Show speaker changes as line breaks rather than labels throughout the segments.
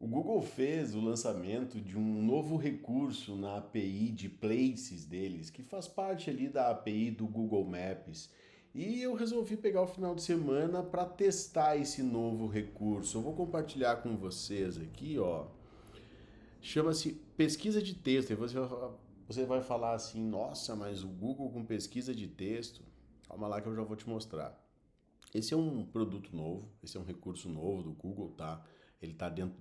O Google fez o lançamento de um novo recurso na API de Places deles, que faz parte ali da API do Google Maps. E eu resolvi pegar o final de semana para testar esse novo recurso. Eu vou compartilhar com vocês aqui, ó. Chama-se pesquisa de texto. E você vai falar assim: nossa, mas o Google com pesquisa de texto. Calma lá que eu já vou te mostrar. Esse é um produto novo, esse é um recurso novo do Google, tá? Ele está dentro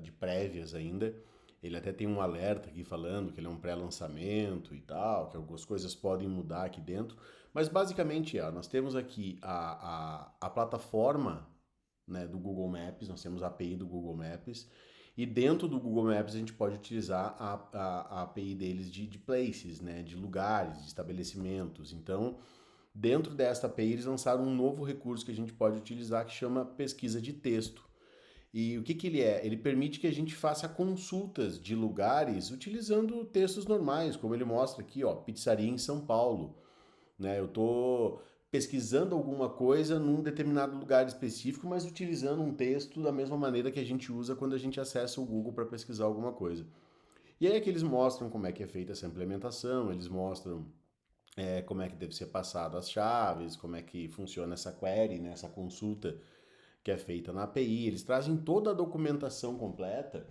de prévias ainda. Ele até tem um alerta aqui falando que ele é um pré-lançamento e tal, que algumas coisas podem mudar aqui dentro. Mas basicamente nós temos aqui a plataforma, né, do Google Maps, nós temos a API do Google Maps, e dentro do Google Maps a gente pode utilizar a API deles de places, né, de lugares, de estabelecimentos. Então, dentro desta API, eles lançaram um novo recurso que a gente pode utilizar que chama pesquisa de texto. E o que, que ele é? Ele permite que a gente faça consultas de lugares utilizando textos normais, como ele mostra aqui, ó, pizzaria em São Paulo. Né? Eu estou pesquisando alguma coisa num determinado lugar específico, mas utilizando um texto da mesma maneira que a gente usa quando a gente acessa o Google para pesquisar alguma coisa. E aí é que eles mostram como é que é feita essa implementação, eles mostram como é que deve ser passado as chaves, como é que funciona essa query, né, essa consulta que é feita na API. Eles trazem toda a documentação completa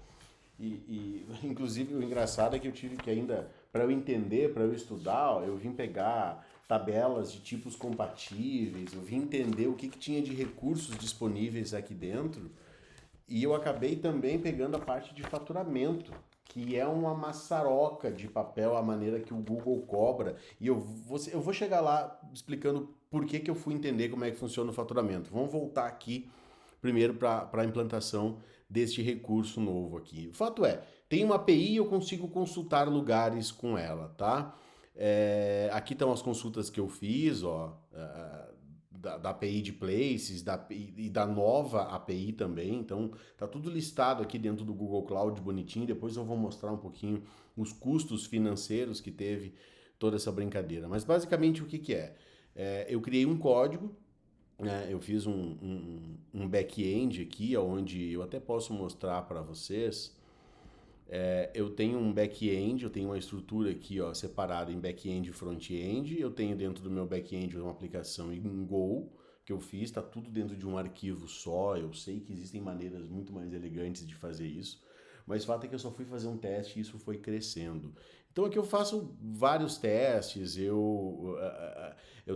inclusive o engraçado é que eu tive que ainda, para eu entender, para eu estudar, eu vim pegar tabelas de tipos compatíveis, eu vim entender o que, que tinha de recursos disponíveis aqui dentro e eu acabei também pegando a parte de faturamento, que é uma maçaroca de papel, a maneira que o Google cobra. E eu vou chegar lá explicando por que, que eu fui entender como é que funciona o faturamento. Vamos voltar aqui primeiro para a implantação deste recurso novo aqui. O fato é, tem uma API e eu consigo consultar lugares com ela, tá? Aqui estão as consultas que eu fiz, ó, da API de Places e da nova API também. Então, tá tudo listado aqui dentro do Google Cloud bonitinho. Depois eu vou mostrar um pouquinho os custos financeiros que teve toda essa brincadeira. Mas basicamente o que, que é? Eu criei um código, né? Eu fiz um back-end aqui, onde eu até posso mostrar para vocês. Eu tenho um back-end, eu tenho uma estrutura aqui, ó, separada em back-end e front-end. Eu tenho dentro do meu back-end uma aplicação em Go que eu fiz, está tudo dentro de um arquivo só. Eu sei que existem maneiras muito mais elegantes de fazer isso, mas o fato é que eu só fui fazer um teste e isso foi crescendo. Então aqui eu faço vários testes, eu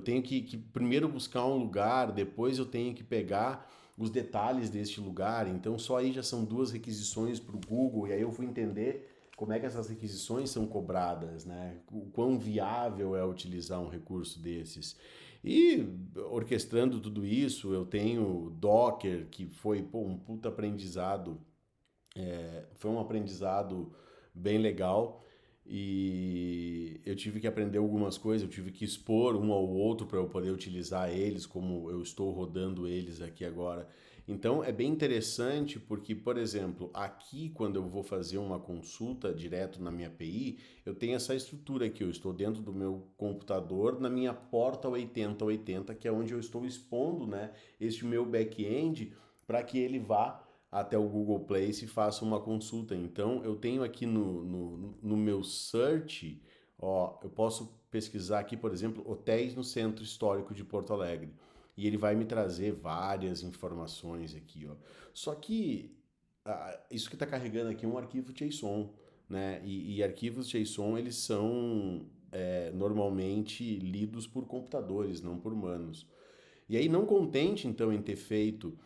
tenho que primeiro buscar um lugar, depois eu tenho que pegar os detalhes deste lugar. Então só aí já são duas requisições para o Google, e aí eu fui entender como é que essas requisições são cobradas, né? O quão viável é utilizar um recurso desses. E orquestrando tudo isso, eu tenho Docker, que foi um puta aprendizado, foi um aprendizado bem legal. E eu tive que aprender algumas coisas, eu tive que expor um ao outro para eu poder utilizar eles, como eu estou rodando eles aqui agora. Então é bem interessante porque, por exemplo, aqui quando eu vou fazer uma consulta direto na minha API, eu tenho essa estrutura aqui, eu estou dentro do meu computador, na minha porta 8080, que é onde eu estou expondo, né, este meu back-end para que ele vá até o Google Place e faço uma consulta. Então, eu tenho aqui no meu search, ó, eu posso pesquisar aqui, por exemplo, hotéis no Centro Histórico de Porto Alegre. E ele vai me trazer várias informações aqui, ó. Só que isso que está carregando aqui é um arquivo JSON, né? E arquivos JSON, eles são normalmente lidos por computadores, não por humanos. E aí, não contente, então, em ter feito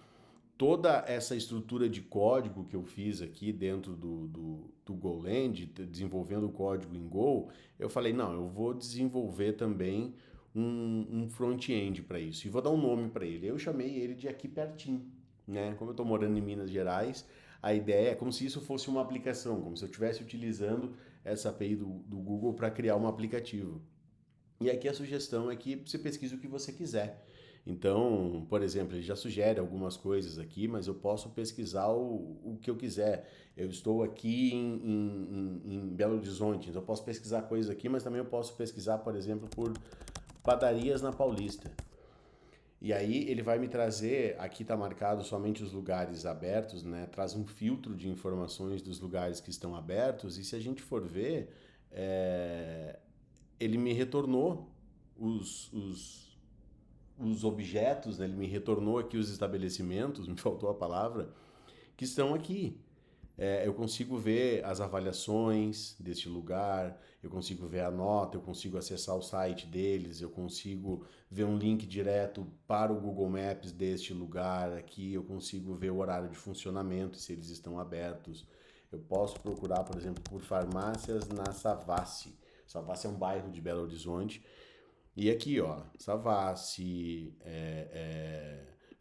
toda essa estrutura de código que eu fiz aqui dentro do Golang, desenvolvendo o código em Go, eu falei, não, eu vou desenvolver também um front-end para isso. E vou dar um nome para ele. Eu chamei ele de Aqui Pertinho, né? Como eu estou morando em Minas Gerais, a ideia é como se isso fosse uma aplicação, como se eu estivesse utilizando essa API do Google para criar um aplicativo. E aqui a sugestão é que você pesquise o que você quiser. Então, por exemplo, ele já sugere algumas coisas aqui, mas eu posso pesquisar o que eu quiser. Eu estou aqui em Belo Horizonte, então eu posso pesquisar coisas aqui, mas também eu posso pesquisar, por exemplo, por padarias na Paulista. E aí ele vai me trazer, aqui está marcado somente os lugares abertos, né? Traz um filtro de informações dos lugares que estão abertos, e se a gente for ver, é, ele me retornou os, os, os objetos, né? Ele me retornou aqui os estabelecimentos, me faltou a palavra, que estão aqui. Eu consigo ver as avaliações deste lugar, eu consigo ver a nota, eu consigo acessar o site deles, eu consigo ver um link direto para o Google Maps deste lugar aqui, eu consigo ver o horário de funcionamento, se eles estão abertos. Eu posso procurar, por exemplo, por farmácias na Savassi. Savassi é um bairro de Belo Horizonte. E aqui, ó, Savassi,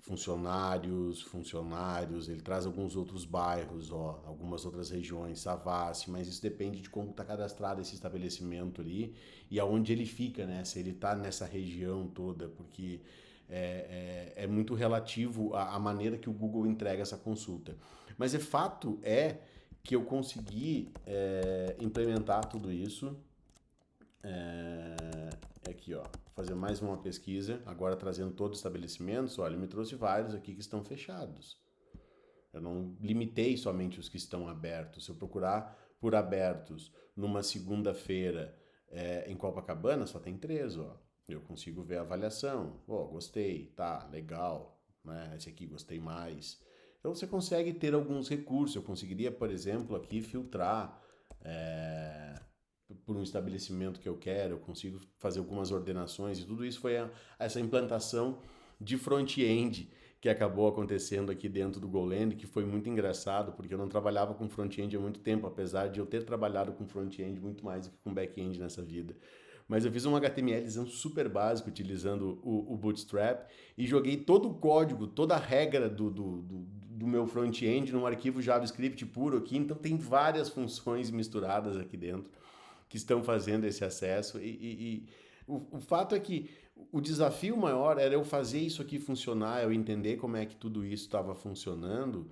funcionários, ele traz alguns outros bairros, ó, algumas outras regiões, Savassi, mas isso depende de como está cadastrado esse estabelecimento ali e aonde ele fica, né? Se ele está nessa região toda, porque é muito relativo à maneira que o Google entrega essa consulta. Mas fato é que eu consegui implementar tudo isso. Aqui, ó, fazer mais uma pesquisa, agora trazendo todos os estabelecimentos. Olha, me trouxe vários aqui que estão fechados. Eu não limitei somente os que estão abertos. Se eu procurar por abertos numa segunda-feira em Copacabana, só tem 3, ó. Eu consigo ver a avaliação. Ó, gostei, tá, legal, né? Esse aqui gostei mais. Então você consegue ter alguns recursos. Eu conseguiria, por exemplo, aqui filtrar por um estabelecimento que eu quero, eu consigo fazer algumas ordenações, e tudo isso foi essa implantação de front-end que acabou acontecendo aqui dentro do GoLand, que foi muito engraçado, porque eu não trabalhava com front-end há muito tempo, apesar de eu ter trabalhado com front-end muito mais do que com back-end nessa vida. Mas eu fiz um HTMLzão super básico utilizando o Bootstrap e joguei todo o código, toda a regra do meu front-end num arquivo JavaScript puro aqui, então tem várias funções misturadas aqui dentro que estão fazendo esse acesso o fato é que o desafio maior era eu fazer isso aqui funcionar, eu entender como é que tudo isso estava funcionando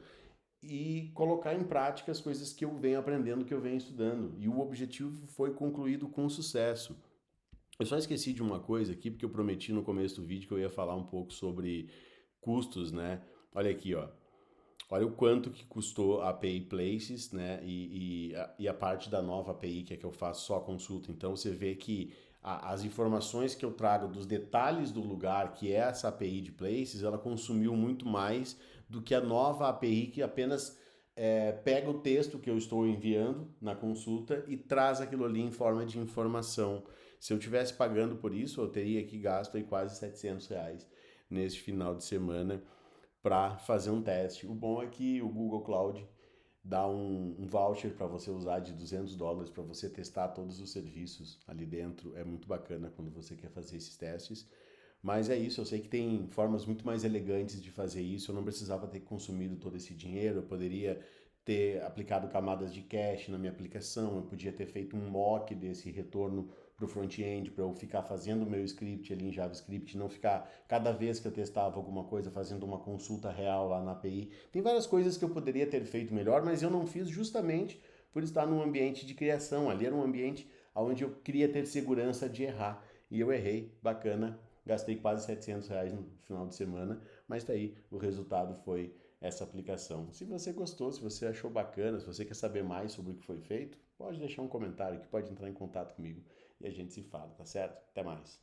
e colocar em prática as coisas que eu venho aprendendo, que eu venho estudando. E o objetivo foi concluído com sucesso. Eu só esqueci de uma coisa aqui, porque eu prometi no começo do vídeo que eu ia falar um pouco sobre custos, né? Olha aqui, ó. Olha o quanto que custou a API Places, né? E a parte da nova API, que é que eu faço só consulta. Então você vê que as informações que eu trago dos detalhes do lugar, que é essa API de Places, ela consumiu muito mais do que a nova API que apenas pega o texto que eu estou enviando na consulta e traz aquilo ali em forma de informação. Se eu tivesse pagando por isso, eu teria aqui gasto aí quase R$ 700 neste final de semana para fazer um teste. O bom é que o Google Cloud dá um voucher para você usar de US$ 200 para você testar todos os serviços ali dentro. É muito bacana quando você quer fazer esses testes. Mas é isso, eu sei que tem formas muito mais elegantes de fazer isso. Eu não precisava ter consumido todo esse dinheiro, eu poderia ter aplicado camadas de cache na minha aplicação, eu podia ter feito um mock desse retorno para o front-end, para eu ficar fazendo o meu script ali em JavaScript, não ficar cada vez que eu testava alguma coisa fazendo uma consulta real lá na API. Tem várias coisas que eu poderia ter feito melhor, mas eu não fiz justamente por estar num ambiente de criação. Ali era um ambiente onde eu queria ter segurança de errar. E eu errei, bacana, gastei quase R$ 700 no final de semana, mas tá aí, o resultado foi essa aplicação. Se você gostou, se você achou bacana, se você quer saber mais sobre o que foi feito, pode deixar um comentário que pode entrar em contato comigo e a gente se fala, tá certo? Até mais.